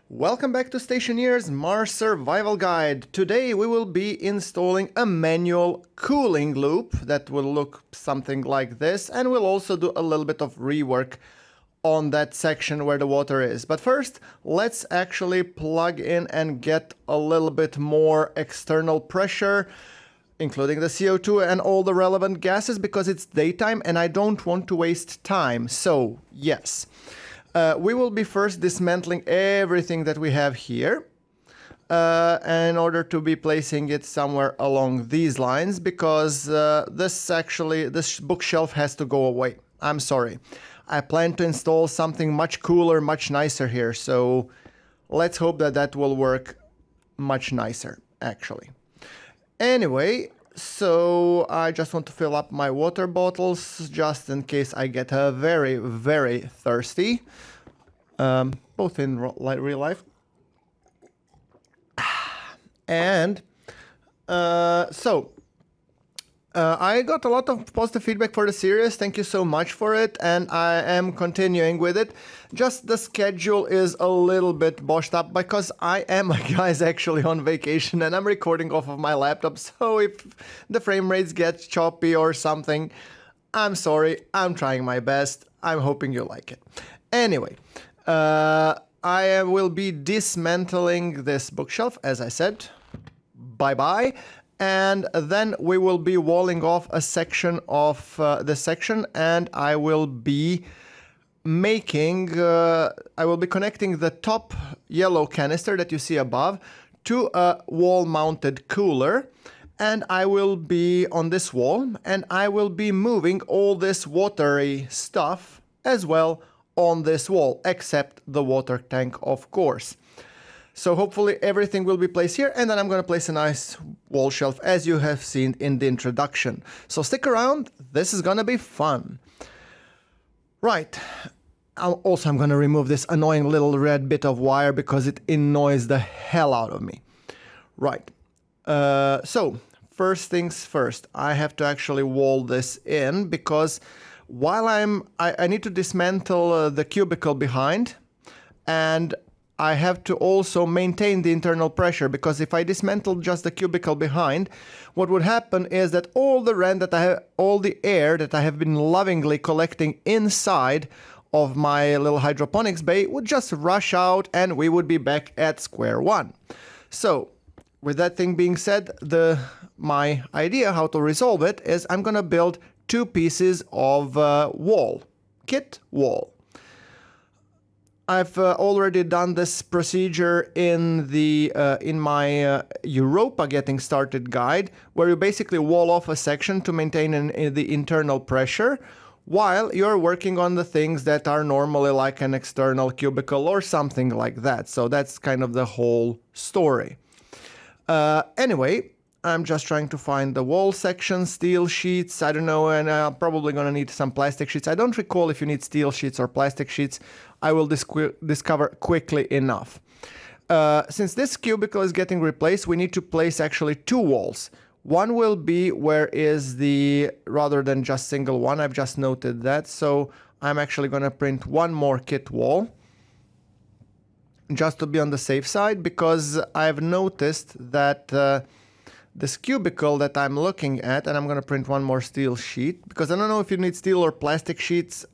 Welcome back to Stationeers Mars Survival Guide. Today we will be installing a manual cooling loop that will look something like this, and we'll also do a little bit of rework on that section where the water is. But first, let's actually plug in and get a little bit more external pressure, including the CO2 and all the relevant gases, because it's daytime and I don't want to waste time. So, yes. We will be first dismantling everything that we have here in order to be placing it somewhere along these lines, because this bookshelf has to go away. I'm sorry. I plan to install something much cooler, much nicer here, so let's hope that that will work much nicer, actually. Anyway, so I just want to fill up my water bottles just in case I get very, very thirsty, both in real life. And I got a lot of positive feedback for the series. Thank you so much for it, and I am continuing with it. Just the schedule is a little bit boshed up because I am, guys, actually on vacation and I'm recording off of my laptop. So if the frame rates get choppy or something, I'm sorry. I'm trying my best. I'm hoping you like it. Anyway, I will be dismantling this bookshelf, as I said. Bye-bye. And then we will be walling off a section of the section, and I will be connecting the top yellow canister that you see above to a wall-mounted cooler, and I will be on this wall, and I will be moving all this watery stuff as well on this wall, except the water tank, of course. So hopefully everything will be placed here, and then I'm going to place a nice wall shelf as you have seen in the introduction. So stick around, this is going to be fun. Right, I'm going to remove this annoying little red bit of wire because it annoys the hell out of me. Right, so first things first, I have to actually wall this in because while I need to dismantle the cubicle behind, and I have to also maintain the internal pressure, because if I dismantle just the cubicle behind, what would happen is that all the air that I have been lovingly collecting inside of my little hydroponics bay would just rush out and we would be back at square one. So with that thing being said, my idea how to resolve it is I'm gonna build two pieces of kit wall. I've already done this procedure in my Europa Getting Started guide, where you basically wall off a section to maintain the internal pressure while you're working on the things that are normally like an external cubicle or something like that. So that's kind of the whole story. Anyway, I'm just trying to find the wall section, steel sheets, I don't know, and I'm probably going to need some plastic sheets. I don't recall if you need steel sheets or plastic sheets. I will discover quickly enough. Since this cubicle is getting replaced, we need to place actually two walls. One will be rather than just single one, I've just noted that, so I'm actually going to print one more kit wall, just to be on the safe side, because I've noticed that this cubicle that I'm looking at, and I'm going to print one more steel sheet, because I don't know if you need steel or plastic sheets.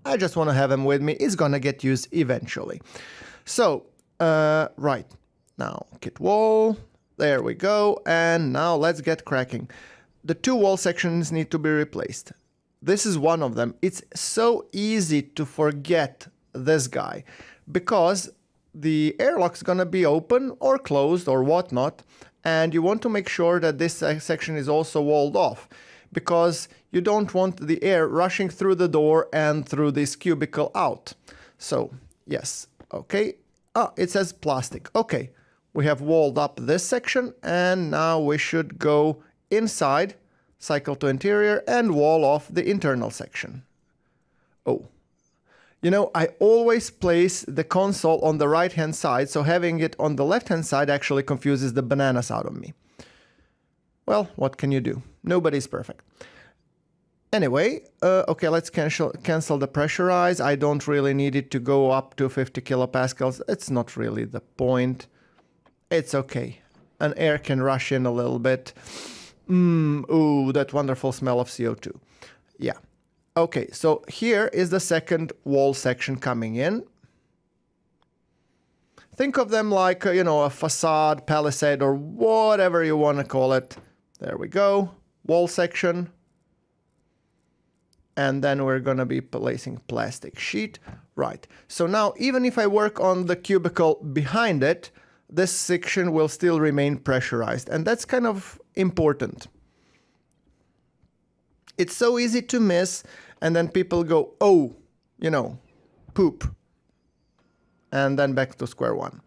I just want to have them with me. It's going to get used eventually. So, right. Now, kit wall. There we go. And now let's get cracking. The two wall sections need to be replaced. This is one of them. It's so easy to forget this guy, because the airlock's going to be open or closed or whatnot, and you want to make sure that this section is also walled off, because you don't want the air rushing through the door and through this cubicle out. So, yes, okay. It says plastic. Okay, we have walled up this section, and now we should go inside, cycle to interior, and wall off the internal section. Oh. You know, I always place the console on the right-hand side, so having it on the left-hand side actually confuses the bananas out of me. Well, what can you do? Nobody's perfect. Anyway, okay, let's cancel the pressurize. I don't really need it to go up to 50 kilopascals. It's not really the point. It's okay. An air can rush in a little bit. Ooh, that wonderful smell of CO2. Yeah. Okay, so here is the second wall section coming in. Think of them like, you know, a facade, palisade, or whatever you want to call it. There we go. Wall section. And then we're going to be placing plastic sheet. Right. So now, even if I work on the cubicle behind it, this section will still remain pressurized. And that's kind of important. It's so easy to miss. And then people go, oh, you know, poop. And then back to square one.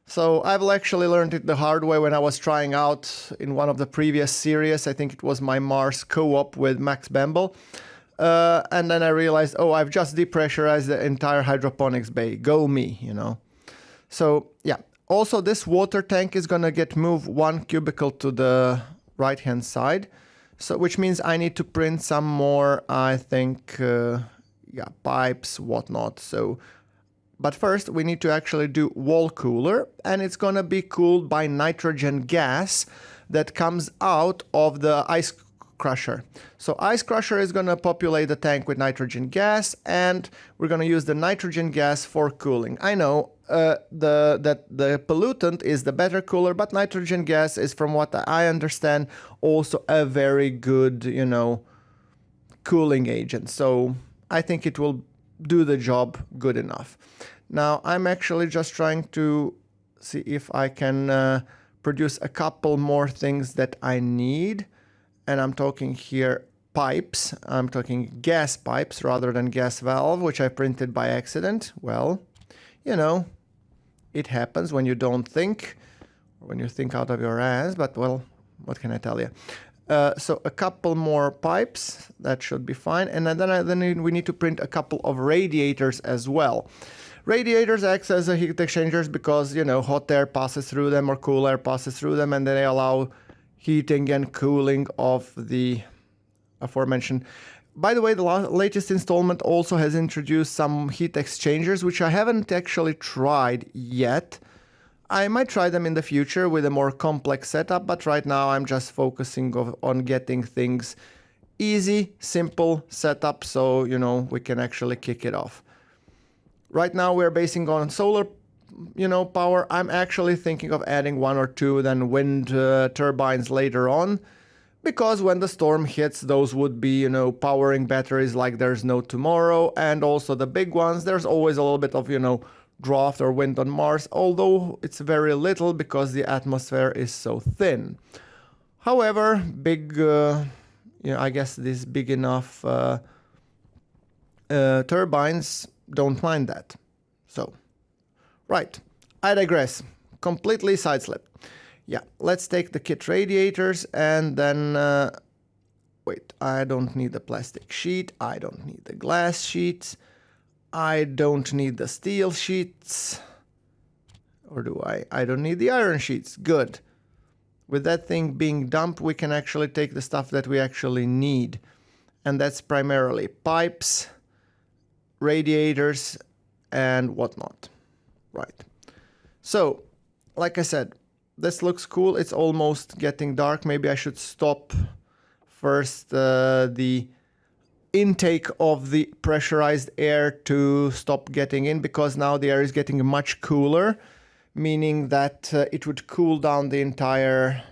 So I've actually learned it the hard way when I was trying out in one of the previous series. I think it was my Mars co-op with Max Bamble. And then I realized, oh, I've just depressurized the entire hydroponics bay. Go me, you know. So yeah. Also, this water tank is going to get moved one cubicle to the right-hand side. So which means I need to print some more, I think, yeah, pipes, whatnot. So, but first we need to actually do wall cooler, and it's going to be cooled by nitrogen gas that comes out of the ice crusher. So ice crusher is going to populate the tank with nitrogen gas, and we're going to use the nitrogen gas for cooling. I know that the pollutant is the better cooler, but nitrogen gas is, from what I understand, also a very good, you know, cooling agent. So I think it will do the job good enough. Now I'm actually just trying to see if I can produce a couple more things that I need. And I'm talking here pipes. I'm talking gas pipes rather than gas valve, which I printed by accident. Well, you know, it happens when you don't think, or when you think out of your ass, but well, what can I tell you? So a couple more pipes, that should be fine. And then we need to print a couple of radiators as well. Radiators act as a heat exchangers because, you know, hot air passes through them or cool air passes through them, and they allow heating and cooling of the aforementioned. By the way, the latest installment also has introduced some heat exchangers, which I haven't actually tried yet. I might try them in the future with a more complex setup, but right now I'm just focusing on getting things easy, simple setup, so, you know, we can actually kick it off. Right now we're basing on solar, you know, power. I'm actually thinking of adding one or two then wind turbines later on, because when the storm hits, those would be, you know, powering batteries like there's no tomorrow. And also the big ones, there's always a little bit of, you know, draft or wind on Mars, although it's very little because the atmosphere is so thin. However, big, you know, I guess these big enough turbines don't mind that. So, right, I digress. Completely sideslipped. Yeah, let's take the kit radiators and then, wait, I don't need the plastic sheet. I don't need the glass sheets. I don't need the steel sheets. Or do I? I don't need the iron sheets. Good. With that thing being dumped, we can actually take the stuff that we actually need. And that's primarily pipes, radiators, and whatnot. Right. So, like I said, this looks cool. It's almost getting dark. Maybe I should stop first the intake of the pressurized air to stop getting in, because now the air is getting much cooler, meaning that it would cool down the entire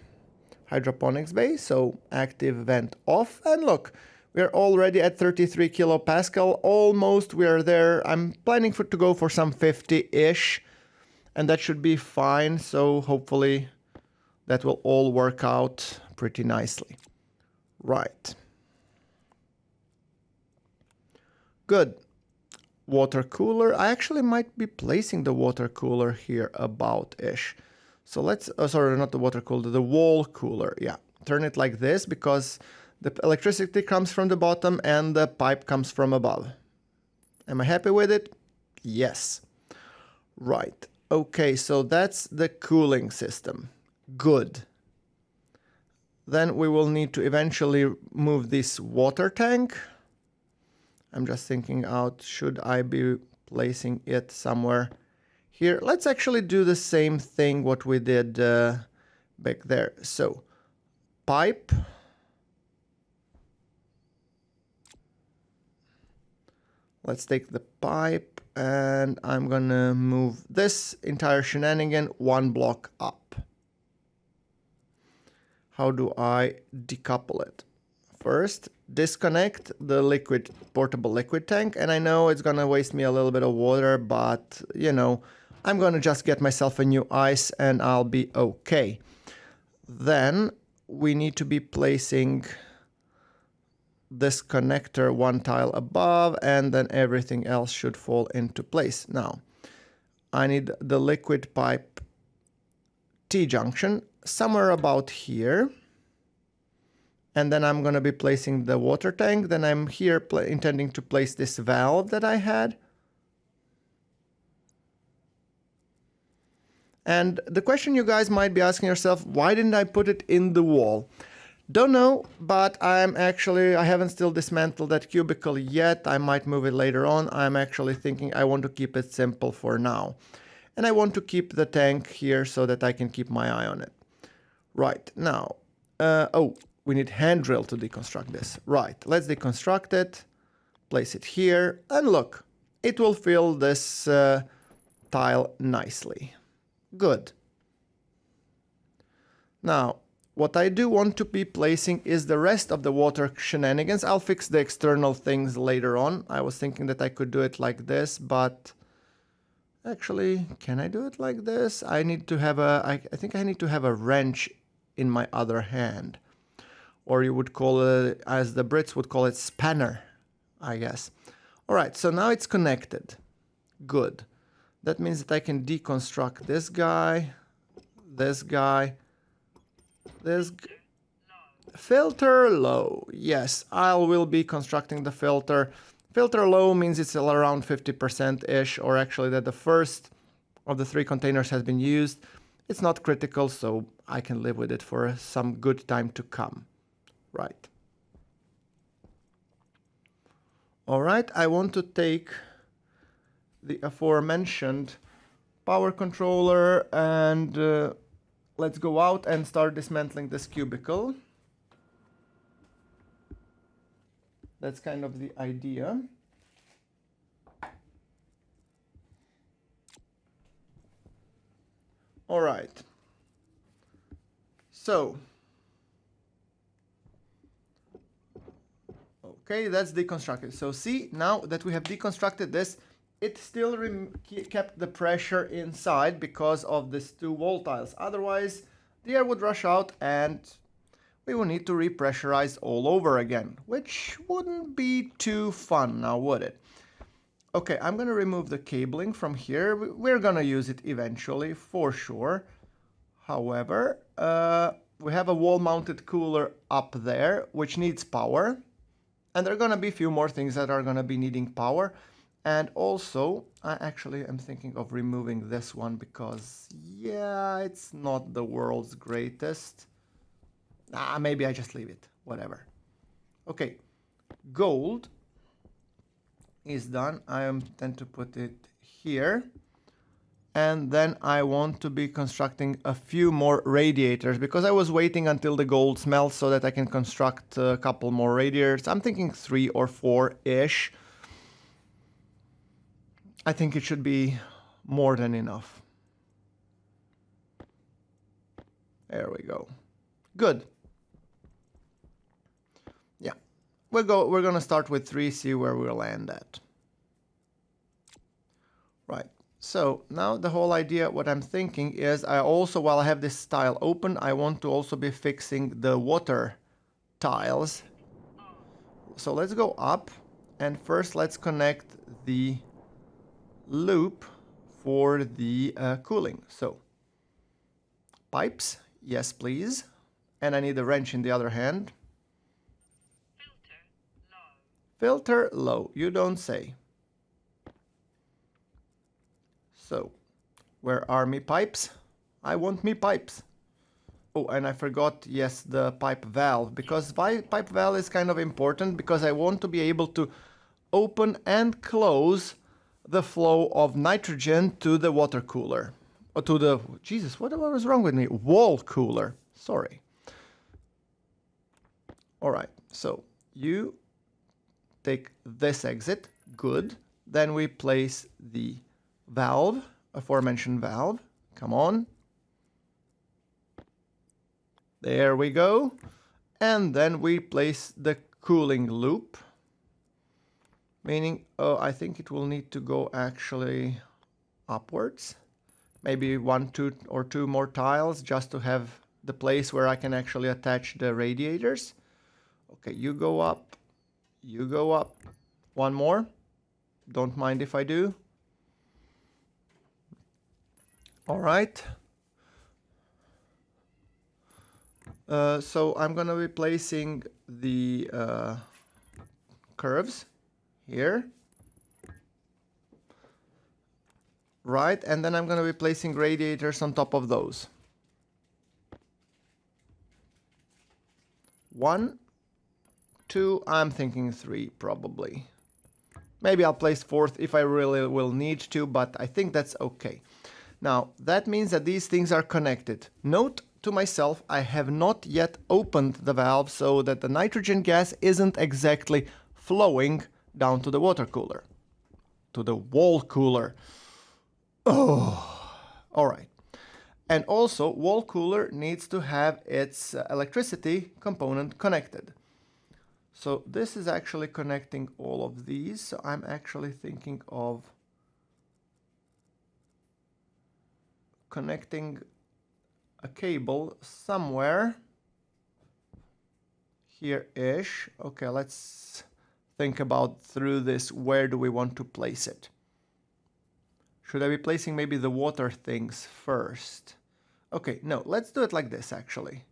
hydroponics bay. So active vent off, and look, we're already at 33 kilopascal. Almost, we are there. I'm planning to go for some 50-ish, and that should be fine. So hopefully that will all work out pretty nicely. Right. Good. Water cooler. I actually might be placing the water cooler here about-ish. So let's, sorry, not the water cooler, the wall cooler. Yeah, turn it like this because the electricity comes from the bottom and the pipe comes from above. Am I happy with it? Yes. Right. Okay, so that's the cooling system. Good. Then we will need to eventually move this water tank. I'm just thinking out, should I be placing it somewhere here? Let's actually do the same thing what we did back there. So, pipe. Let's take the pipe and I'm gonna move this entire shenanigan one block up. How do I decouple it? First, disconnect the portable liquid tank, and I know it's gonna waste me a little bit of water, but you know, I'm gonna just get myself a new ice and I'll be okay. Then we need to be placing this connector one tile above, and then everything else should fall into place. Now, I need the liquid pipe T-junction somewhere about here. And then I'm going to be placing the water tank. Then I'm here intending to place this valve that I had. And the question you guys might be asking yourself, why didn't I put it in the wall? Don't know, but I haven't still dismantled that cubicle yet. I might move it later on. I'm actually thinking I want to keep it simple for now. And I want to keep the tank here so that I can keep my eye on it. Right, now, we need hand drill to deconstruct this. Right, let's deconstruct it, place it here, and look, it will fill this tile nicely. Good. Now, what I do want to be placing is the rest of the water shenanigans. I'll fix the external things later on. I was thinking that I could do it like this, but actually, can I do it like this? I need to have I think I need to have a wrench in my other hand. Or you would call it, as the Brits would call it, spanner, I guess. All right, so now it's connected. Good. That means that I can deconstruct this guy, this guy, filter low. Yes, I will be constructing the filter. Filter low means it's around 50%-ish, or actually that the first of the 3 containers has been used. It's not critical, so I can live with it for some good time to come. Right. All right, I want to take the aforementioned power controller and let's go out and start dismantling this cubicle. That's kind of the idea. All right. So, okay, that's deconstructed. So see, now that we have deconstructed this, it still kept the pressure inside because of these 2 wall tiles. Otherwise, the air would rush out and we will need to repressurize all over again, which wouldn't be too fun now, would it? Okay, I'm gonna remove the cabling from here. We're gonna use it eventually, for sure. However, we have a wall-mounted cooler up there, which needs power. And there are gonna be a few more things that are gonna be needing power. And also, I actually am thinking of removing this one because, yeah, it's not the world's greatest. Maybe I just leave it, whatever. Okay, gold is done. I intend to put it here. And then I want to be constructing a few more radiators because I was waiting until the gold smelts so that I can construct a couple more radiators. I'm thinking 3 or 4-ish. I think it should be more than enough. There we go. Good. Yeah. We're going to start with 3, see where we'll land at. Right. So now the whole idea, what I'm thinking is I also, while I have this tile open, I want to also be fixing the water tiles. So let's go up and first let's connect the loop for the cooling. So pipes, yes please. And I need a wrench in the other hand. Filter low, you don't say. So, where are me pipes? I want me pipes. Oh, and I forgot, yes, the pipe valve, because pipe valve is kind of important because I want to be able to open and close the flow of nitrogen to the water cooler. Or to the, Jesus, what was wrong with me? Wall cooler, sorry. All right, so you take this exit, good. Then we place the valve, aforementioned valve. Come on. There we go. And then we place the cooling loop. Meaning, oh, I think it will need to go actually upwards. Maybe 1, 2, or 2 more tiles just to have the place where I can actually attach the radiators. Okay, you go up. You go up. One more. Don't mind if I do. All right. So I'm going to be placing the curves here. Right, and then I'm going to be placing radiators on top of those. 1, 2, I'm thinking 3 probably. Maybe I'll place 4th if I really will need to, but I think that's okay. Now, that means that these things are connected. Note to myself, I have not yet opened the valve so that the nitrogen gas isn't exactly flowing down to the water cooler, to the wall cooler. Oh, all right. And also, wall cooler needs to have its electricity component connected. So this is actually connecting all of these. So I'm actually thinking of connecting a cable somewhere here-ish. Okay, let's think about through this. Where do we want to place it? Should I be placing maybe the water things first? Okay, no, let's do it like this actually.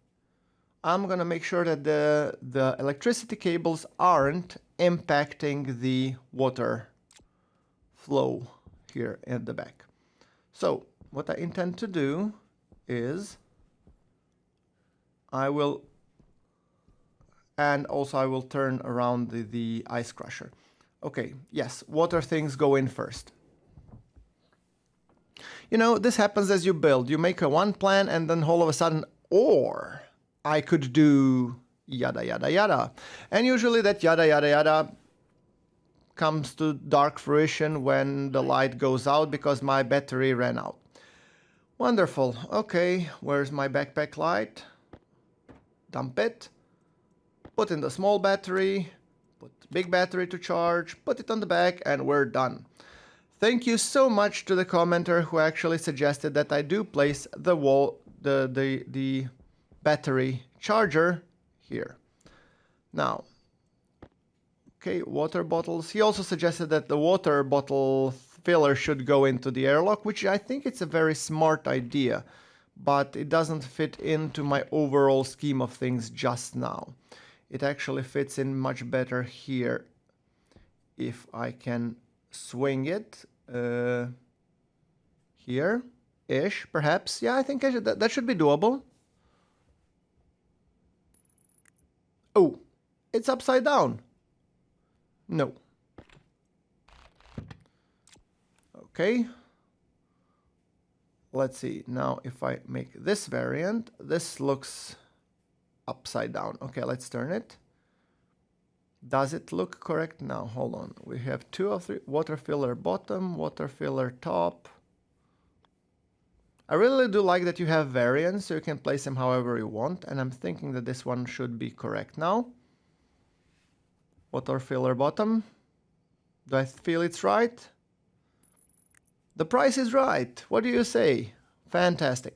I'm gonna make sure that the electricity cables aren't impacting the water flow here at the back. So what I intend to do is I will turn around the ice crusher. Okay, yes, water things go in first. You know, this happens as you build. You make one plan and then all of a sudden, or I could do yada yada yada. And usually that yada yada yada comes to dark fruition when the light goes out because my battery ran out. Wonderful. Okay, where's my backpack light? Dump it. Put in the small battery. Put big battery to charge. Put it on the back and we're done. Thank you so much to the commenter who actually suggested that I do place the battery charger here. Now, okay, water bottles. He also suggested that the water bottle filler should go into the airlock, which I think it's a very smart idea, but it doesn't fit into my overall scheme of things just now. It actually fits in much better here if I can swing it here-ish, perhaps. Yeah, I think that should be doable. Oh, it's upside down. No. Okay. Let's see. Now, if I make this variant, this looks upside down. Okay, let's turn it. Does it look correct now? Hold on. We have 2 of 3. Water filler bottom, water filler top. I really do like that you have variants, so you can place them however you want. And I'm thinking that this one should be correct now. Water filler bottom. Do I feel it's right? The price is right. What do you say? Fantastic.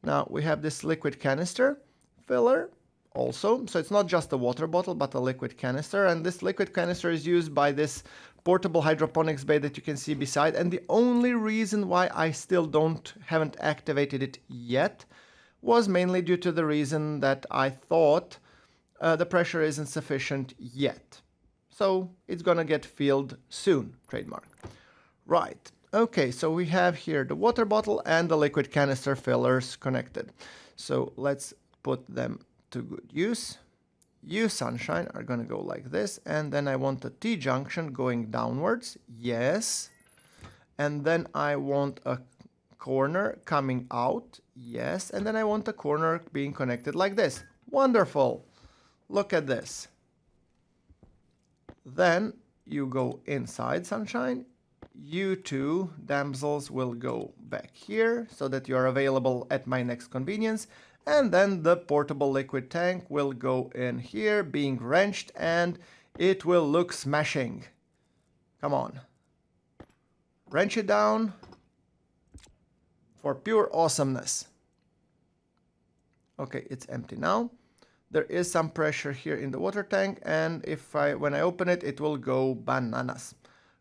Now we have this liquid canister filler also. So it's not just a water bottle, but a liquid canister. And this liquid canister is used by this portable hydroponics bay that you can see beside. And the only reason why I still haven't activated it yet was mainly due to the reason that I thought the pressure isn't sufficient yet. So it's gonna get filled soon, trademark. Right. Okay, so we have here the water bottle and the liquid canister fillers connected. So let's put them to good use. You, sunshine, are going to go like this. And then I want a T-junction going downwards. Yes. And then I want a corner coming out. Yes. And then I want a corner being connected like this. Wonderful. Look at this. Then you go inside, sunshine. You two damsels will go back here so that you're available at my next convenience. And then the portable liquid tank will go in here being wrenched and it will look smashing. Come on. Wrench it down for pure awesomeness. Okay, it's empty now. There is some pressure here in the water tank, and when I open it, it will go bananas.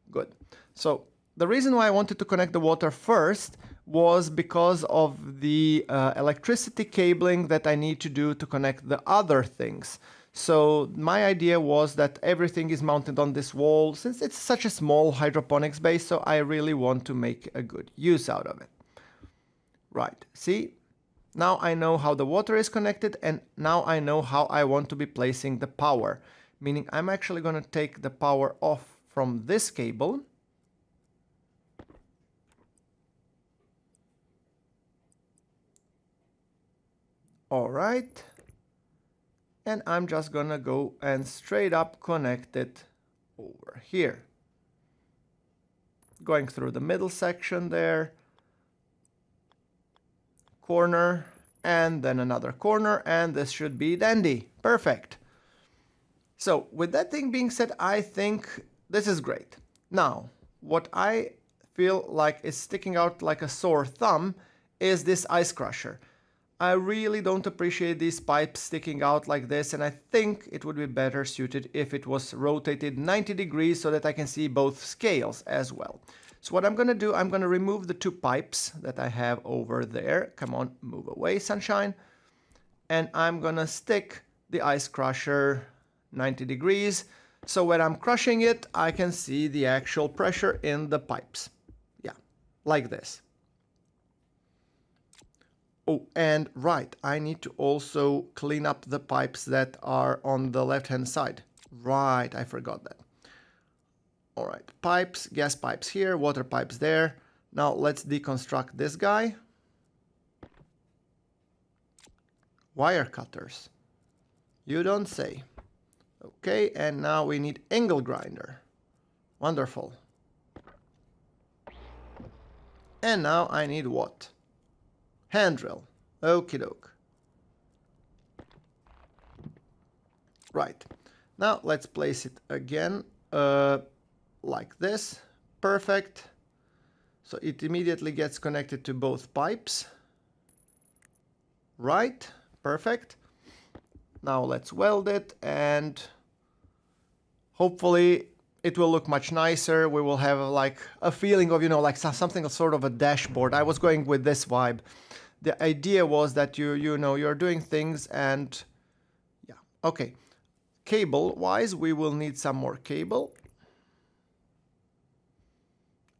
Good. So the reason why I wanted to connect the water first was because of the electricity cabling that I need to do to connect the other things. So my idea was that everything is mounted on this wall since it's such a small hydroponics base, so I really want to make a good use out of it. Right, see? Now I know how the water is connected, and now I know how I want to be placing the power. Meaning I'm actually going to take the power off from this cable. Alright. And I'm just going to go and straight up connect it over here. Going through the middle section there. Corner, and then another corner, and this should be dandy. Perfect. So with that thing being said, I think this is great. Now, what I feel like is sticking out like a sore thumb is this ice crusher. I really don't appreciate these pipes sticking out like this, and I think it would be better suited if it was rotated 90 degrees so that I can see both scales as well. So what I'm going to do, I'm going to remove the two pipes that I have over there. Come on, move away, sunshine. And I'm going to stick the ice crusher 90 degrees. So when I'm crushing it, I can see the actual pressure in the pipes. Yeah, like this. Oh, and right, I need to also clean up the pipes that are on the left-hand side. Right, I forgot that. All right, pipes, gas pipes here, water pipes there. Now let's deconstruct this guy. Wire cutters. You don't say. Okay, and now we need angle grinder. Wonderful. And now I need what? Hand drill. Okie doke. Right. Now let's place it again. Like this. Perfect. So it immediately gets connected to both pipes. Right. Perfect. Now let's weld it, and hopefully it will look much nicer. We will have like a feeling of, you know, like something sort of a dashboard. I was going with this vibe. The idea was that you know, you're doing things, and yeah. Okay. Cable wise, we will need some more cable.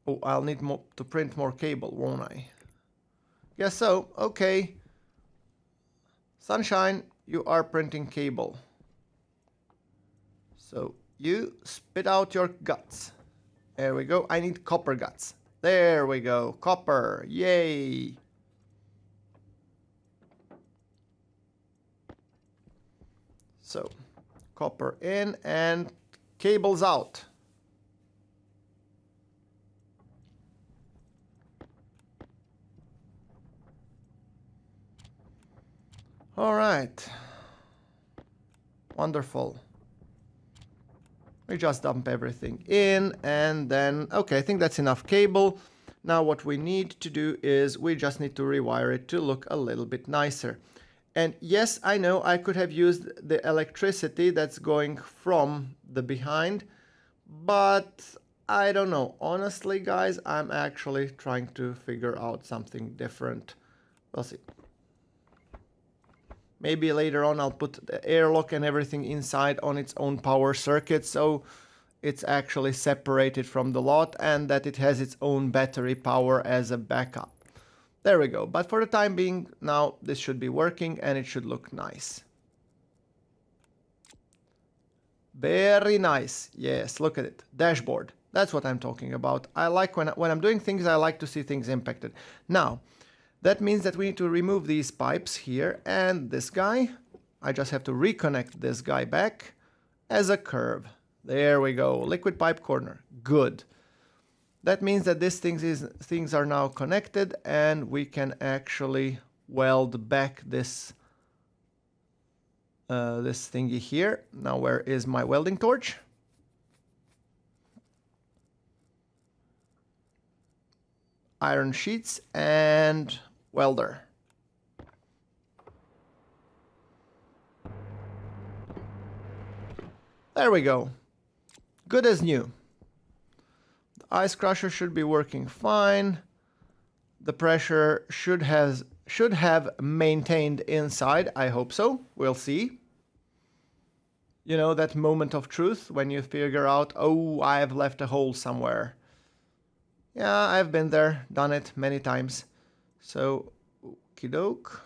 Oh, I'll need to print more cable, won't I? Guess so. Okay. Sunshine, you are printing cable. So you spit out your guts. There we go. I need copper guts. There we go. Copper. Yay. So copper in and cables out. All right. Wonderful. We just dump everything in, and then, okay, I think that's enough cable. Now what we need to do is we just need to rewire it to look a little bit nicer. And yes, I know I could have used the electricity that's going from the behind, but I don't know. Honestly, guys, I'm actually trying to figure out something different. We'll see. Maybe later on I'll put the airlock and everything inside on its own power circuit, so it's actually separated from the lot and that it has its own battery power as a backup. There we go. But for the time being, now this should be working and it should look nice. Very nice. Yes, look at it. Dashboard. That's what I'm talking about. I like when I'm doing things, I like to see things impacted. Now, that means that we need to remove these pipes here and this guy. I just have to reconnect this guy back as a curve. There we go. Liquid pipe corner. Good. That means that things are now connected and we can actually weld back this this thingy here. Now where is my welding torch? Iron sheets and welder. There we go. Good as new. The ice crusher should be working fine. The pressure should have maintained inside. I hope so. We'll see. You know, that moment of truth when you figure out, oh, I've left a hole somewhere. Yeah, I've been there, done it many times. So, okie doke.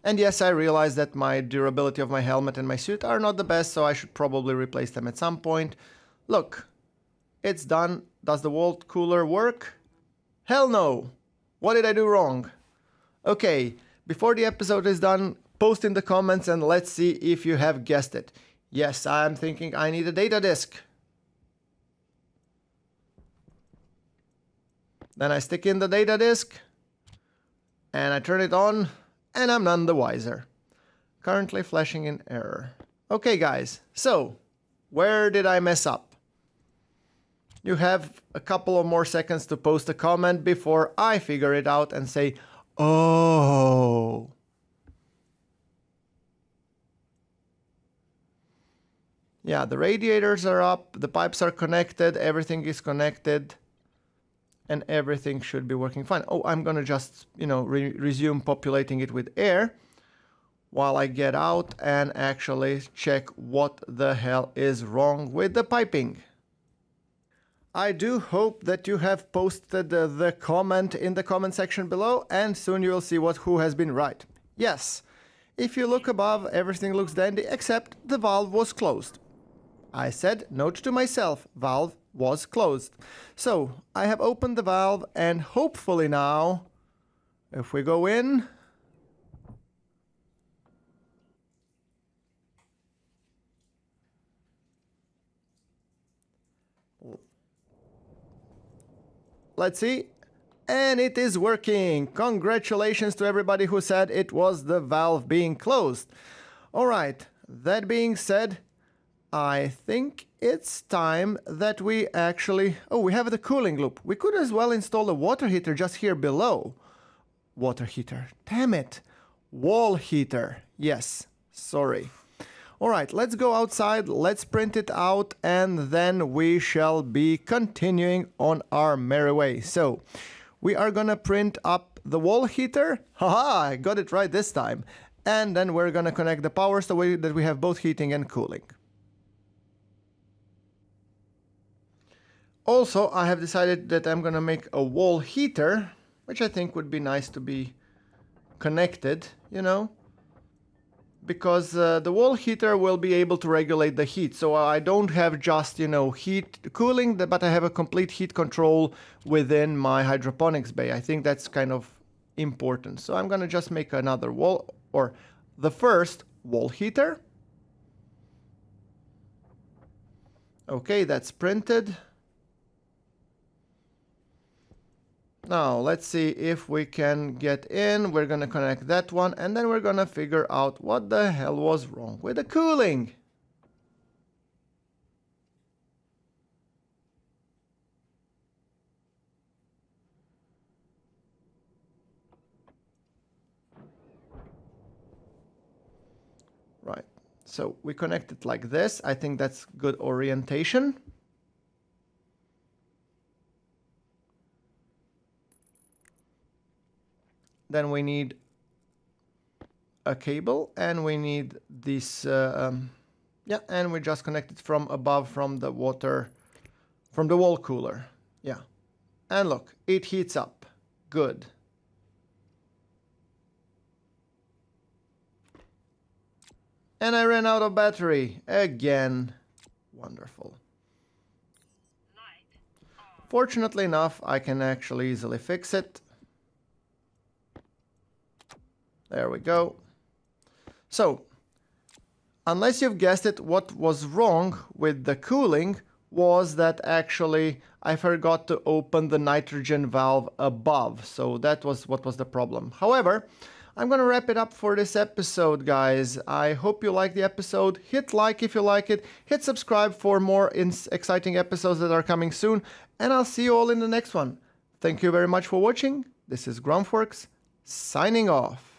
And yes, I realize that my durability of my helmet and my suit are not the best, so I should probably replace them at some point. Look, it's done. Does the wall cooler work? Hell no! What did I do wrong? Okay, before the episode is done, post in the comments and let's see if you have guessed it. Yes, I'm thinking I need a data disk. Then I stick in the data disk and I turn it on and I'm none the wiser. Currently flashing in error. Okay guys, so where did I mess up? You have a couple of more seconds to post a comment before I figure it out and say, oh. Yeah, the radiators are up, the pipes are connected, everything is connected, and everything should be working fine. Oh, I'm gonna just, resume populating it with air while I get out and actually check what the hell is wrong with the piping. I do hope that you have posted the comment in the comment section below, and soon you will see who has been right. Yes, if you look above, everything looks dandy except the valve was closed. I said, note to myself, valve was closed. So I have opened the valve and hopefully now, if we go in, let's see, and it is working. Congratulations to everybody who said it was the valve being closed. All right, that being said, I think it's time that we actually... Oh, we have the cooling loop. We could as well install a water heater just here below. Water heater. Damn it. Wall heater. Yes. Sorry. All right, let's go outside. Let's print it out and then we shall be continuing on our merry way. So we are gonna print up the wall heater. Haha, I got it right this time. And then we're gonna connect the power so that we have both heating and cooling. Also, I have decided that I'm gonna make a wall heater, which I think would be nice to be connected, because the wall heater will be able to regulate the heat. So I don't have just, heat cooling, but I have a complete heat control within my hydroponics bay. I think that's kind of important. So I'm gonna just make another wall, or the first wall heater. Okay, that's printed. Now, let's see if we can get in. We're gonna connect that one, and then we're gonna figure out what the hell was wrong with the cooling. Right, so we connect it like this. I think that's good orientation. Then we need a cable and we need this, and we just connect it from above from the water from the wall cooler. Yeah. And look, it heats up. Good. And I ran out of battery again. Wonderful. Fortunately enough, I can actually easily fix it. There we go. So, unless you've guessed it, what was wrong with the cooling was that actually I forgot to open the nitrogen valve above. So that was what was the problem. However, I'm gonna wrap it up for this episode, guys. I hope you liked the episode. Hit like if you like it. Hit subscribe for more exciting episodes that are coming soon. And I'll see you all in the next one. Thank you very much for watching. This is GrunfWorks, signing off.